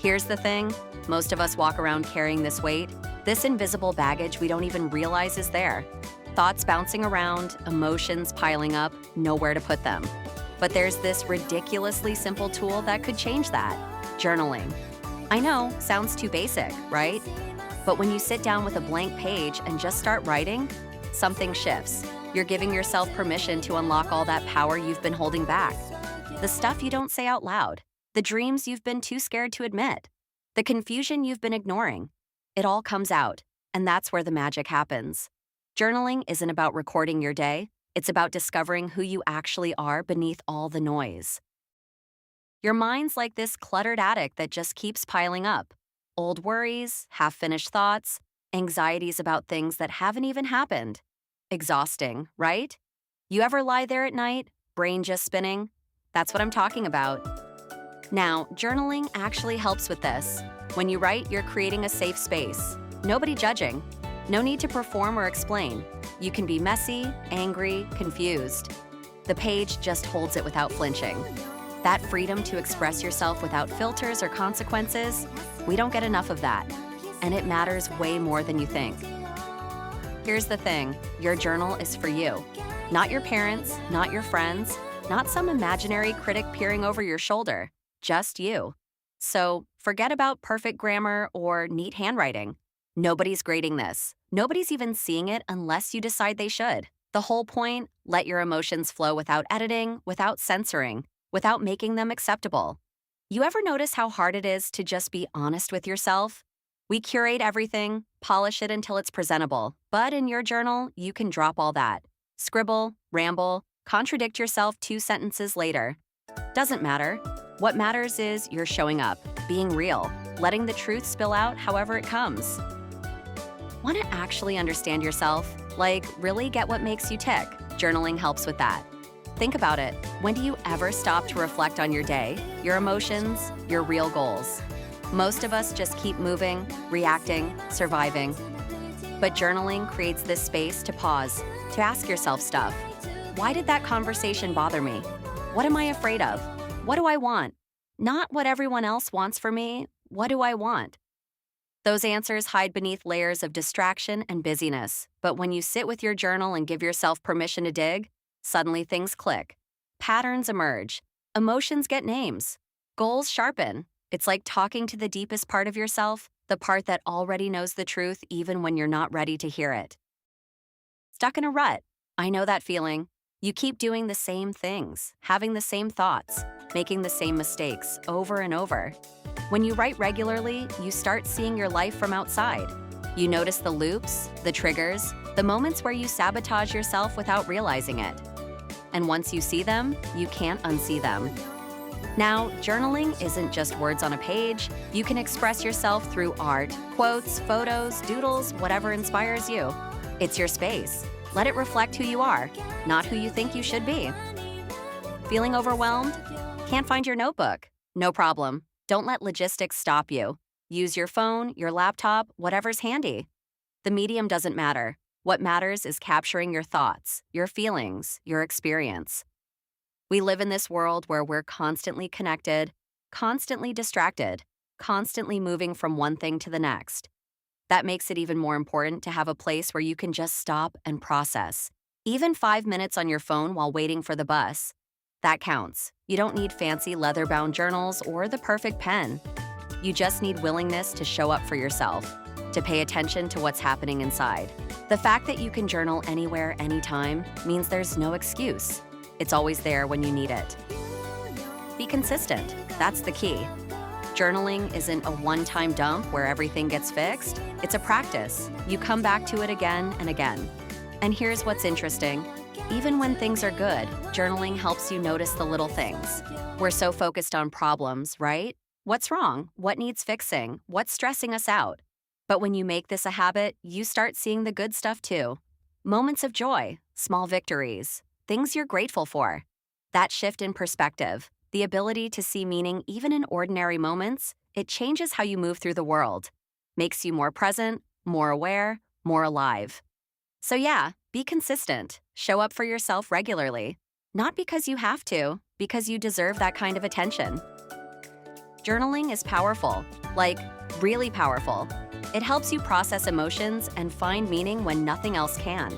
Here's the thing, most of us walk around carrying this weight, this invisible baggage we don't even realize is there. Thoughts bouncing around, emotions piling up, nowhere to put them. But there's this ridiculously simple tool that could change that: journaling. I know, sounds too basic, right? But when you sit down with a blank page and just start writing, something shifts. You're giving yourself permission to unlock all that power you've been holding back. The stuff you don't say out loud, the dreams you've been too scared to admit, the confusion you've been ignoring. It all comes out, and that's where the magic happens. Journaling isn't about recording your day, it's about discovering who you actually are beneath all the noise. Your mind's like this cluttered attic that just keeps piling up. Old worries, half-finished thoughts, anxieties about things that haven't even happened. Exhausting, right? You ever lie there at night, brain just spinning? That's what I'm talking about. Now, journaling actually helps with this. When you write, you're creating a safe space. Nobody judging. No need to perform or explain. You can be messy, angry, confused. The page just holds it without flinching. That freedom to express yourself without filters or consequences, we don't get enough of that. And it matters way more than you think. Here's the thing, your journal is for you. Not your parents, not your friends, not some imaginary critic peering over your shoulder. Just you. So forget about perfect grammar or neat handwriting. Nobody's grading this. Nobody's even seeing it unless you decide they should. The whole point, let your emotions flow without editing, without censoring, without making them acceptable. You ever notice how hard it is to just be honest with yourself? We curate everything, polish it until it's presentable, but in your journal, you can drop all that. Scribble, ramble, contradict yourself 2 sentences later. Doesn't matter. What matters is you're showing up, being real, letting the truth spill out however it comes. Want to actually understand yourself? Like, really get what makes you tick? Journaling helps with that. Think about it. When do you ever stop to reflect on your day, your emotions, your real goals? Most of us just keep moving, reacting, surviving. But journaling creates this space to pause, to ask yourself stuff. Why did that conversation bother me? What am I afraid of? What do I want? Not what everyone else wants for me. What do I want? Those answers hide beneath layers of distraction and busyness. But when you sit with your journal and give yourself permission to dig, suddenly things click. Patterns emerge. Emotions get names. Goals sharpen. It's like talking to the deepest part of yourself, the part that already knows the truth even when you're not ready to hear it. Stuck in a rut. I know that feeling. You keep doing the same things, having the same thoughts, making the same mistakes over and over. When you write regularly, you start seeing your life from outside. You notice the loops, the triggers, the moments where you sabotage yourself without realizing it. And once you see them, you can't unsee them. Now, journaling isn't just words on a page. You can express yourself through art, quotes, photos, doodles, whatever inspires you. It's your space. Let it reflect who you are, not who you think you should be. Feeling overwhelmed? Can't find your notebook? No problem. Don't let logistics stop you. Use your phone, your laptop, whatever's handy. The medium doesn't matter. What matters is capturing your thoughts, your feelings, your experience. We live in this world where we're constantly connected, constantly distracted, constantly moving from one thing to the next. That makes it even more important to have a place where you can just stop and process. Even 5 minutes on your phone while waiting for the bus. That counts. You don't need fancy leather-bound journals or the perfect pen. You just need willingness to show up for yourself, to pay attention to what's happening inside. The fact that you can journal anywhere, anytime, means there's no excuse. It's always there when you need it. Be consistent. That's the key. Journaling isn't a one-time dump where everything gets fixed. It's a practice. You come back to it again and again. And here's what's interesting. Even when things are good, journaling helps you notice the little things. We're so focused on problems, right? What's wrong? What needs fixing? What's stressing us out? But when you make this a habit, you start seeing the good stuff too. Moments of joy, small victories, things you're grateful for. That shift in perspective, the ability to see meaning even in ordinary moments, it changes how you move through the world. Makes you more present, more aware, more alive. So yeah, be consistent. Show up for yourself regularly. Not because you have to, because you deserve that kind of attention. Journaling is powerful, like really powerful. It helps you process emotions and find meaning when nothing else can.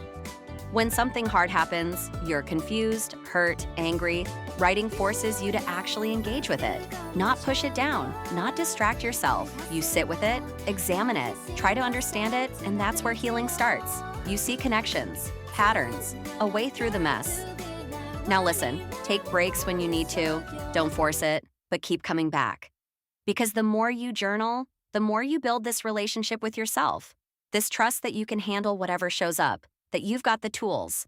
When something hard happens, you're confused, hurt, angry, writing forces you to actually engage with it. Not push it down, not distract yourself. You sit with it, examine it, try to understand it, and that's where healing starts. You see connections, patterns, a way through the mess. Now listen, take breaks when you need to, don't force it, but keep coming back. Because the more you journal, the more you build this relationship with yourself. This trust that you can handle whatever shows up, that you've got the tools.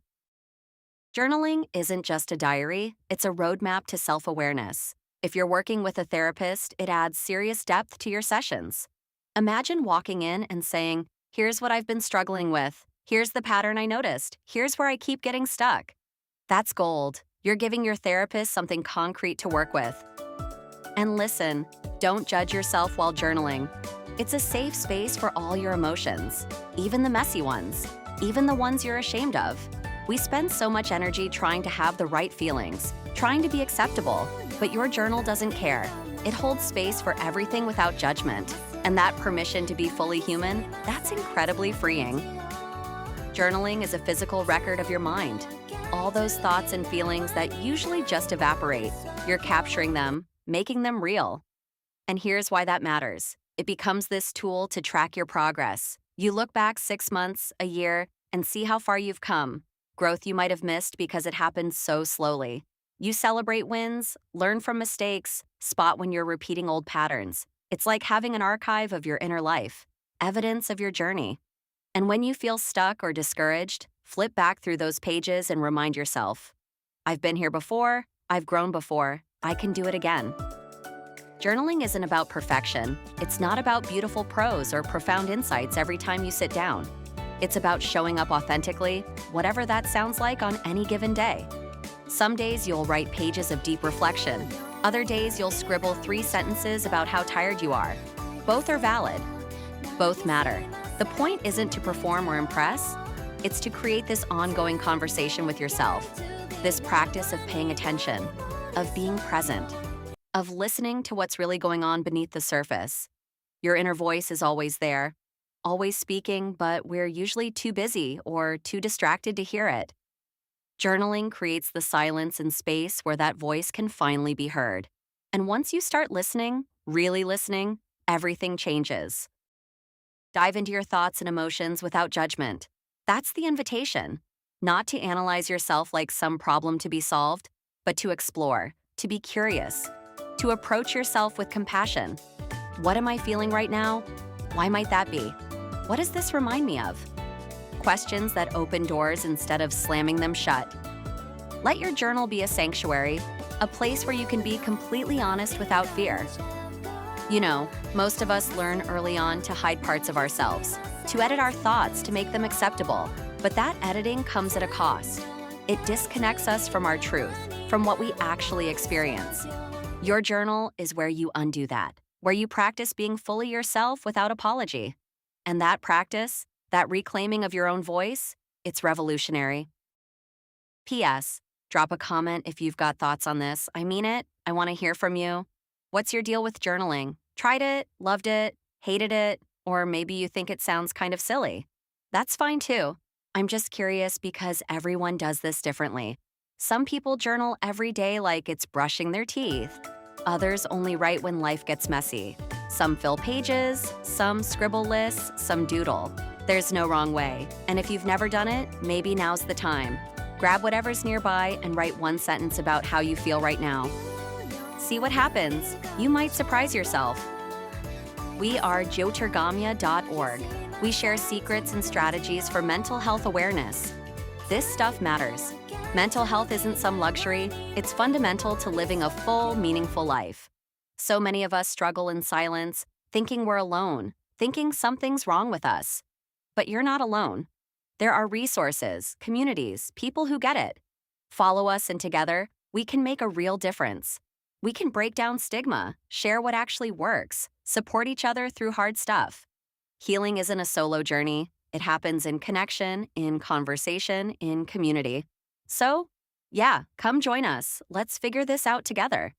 Journaling isn't just a diary, it's a roadmap to self-awareness. If you're working with a therapist, it adds serious depth to your sessions. Imagine walking in and saying, "Here's what I've been struggling with. Here's the pattern I noticed. Here's where I keep getting stuck." That's gold. You're giving your therapist something concrete to work with. And listen, don't judge yourself while journaling. It's a safe space for all your emotions, even the messy ones, even the ones you're ashamed of. We spend so much energy trying to have the right feelings, trying to be acceptable, but your journal doesn't care. It holds space for everything without judgment. And that permission to be fully human, that's incredibly freeing. Journaling is a physical record of your mind. All those thoughts and feelings that usually just evaporate, you're capturing them, making them real. And here's why that matters. It becomes this tool to track your progress. You look back 6 months, a year, and see how far you've come. Growth you might have missed because it happened so slowly. You celebrate wins, learn from mistakes, spot when you're repeating old patterns. It's like having an archive of your inner life, evidence of your journey. And when you feel stuck or discouraged, flip back through those pages and remind yourself, I've been here before, I've grown before, I can do it again. Journaling isn't about perfection. It's not about beautiful prose or profound insights every time you sit down. It's about showing up authentically, whatever that sounds like on any given day. Some days you'll write pages of deep reflection. Other days you'll scribble 3 sentences about how tired you are. Both are valid. Both matter. The point isn't to perform or impress. It's to create this ongoing conversation with yourself. This practice of paying attention, of being present, of listening to what's really going on beneath the surface. Your inner voice is always there, always speaking, but we're usually too busy or too distracted to hear it. Journaling creates the silence and space where that voice can finally be heard. And once you start listening, really listening, everything changes. Dive into your thoughts and emotions without judgment. That's the invitation. Not to analyze yourself like some problem to be solved, but to explore, to be curious, to approach yourself with compassion. What am I feeling right now? Why might that be? What does this remind me of? Questions that open doors instead of slamming them shut. Let your journal be a sanctuary, a place where you can be completely honest without fear. You know, most of us learn early on to hide parts of ourselves, to edit our thoughts to make them acceptable, but that editing comes at a cost. It disconnects us from our truth, from what we actually experience. Your journal is where you undo that, where you practice being fully yourself without apology. And that practice, that reclaiming of your own voice, it's revolutionary. P.S. Drop a comment if you've got thoughts on this. I mean it. I want to hear from you. What's your deal with journaling? Tried it, loved it, hated it, or maybe you think it sounds kind of silly. That's fine too. I'm just curious because everyone does this differently. Some people journal every day like it's brushing their teeth. Others only write when life gets messy. Some fill pages, some scribble lists, some doodle. There's no wrong way. And if you've never done it, maybe now's the time. Grab whatever's nearby and write 1 sentence about how you feel right now. See what happens. You might surprise yourself. We are jyotirgamya.org. We share secrets and strategies for mental health awareness. This stuff matters. Mental health isn't some luxury. It's fundamental to living a full, meaningful life. So many of us struggle in silence, thinking we're alone, thinking something's wrong with us. But you're not alone. There are resources, communities, people who get it. Follow us, and together, we can make a real difference. We can break down stigma, share what actually works, support each other through hard stuff. Healing isn't a solo journey. It happens in connection, in conversation, in community. So, yeah, come join us. Let's figure this out together.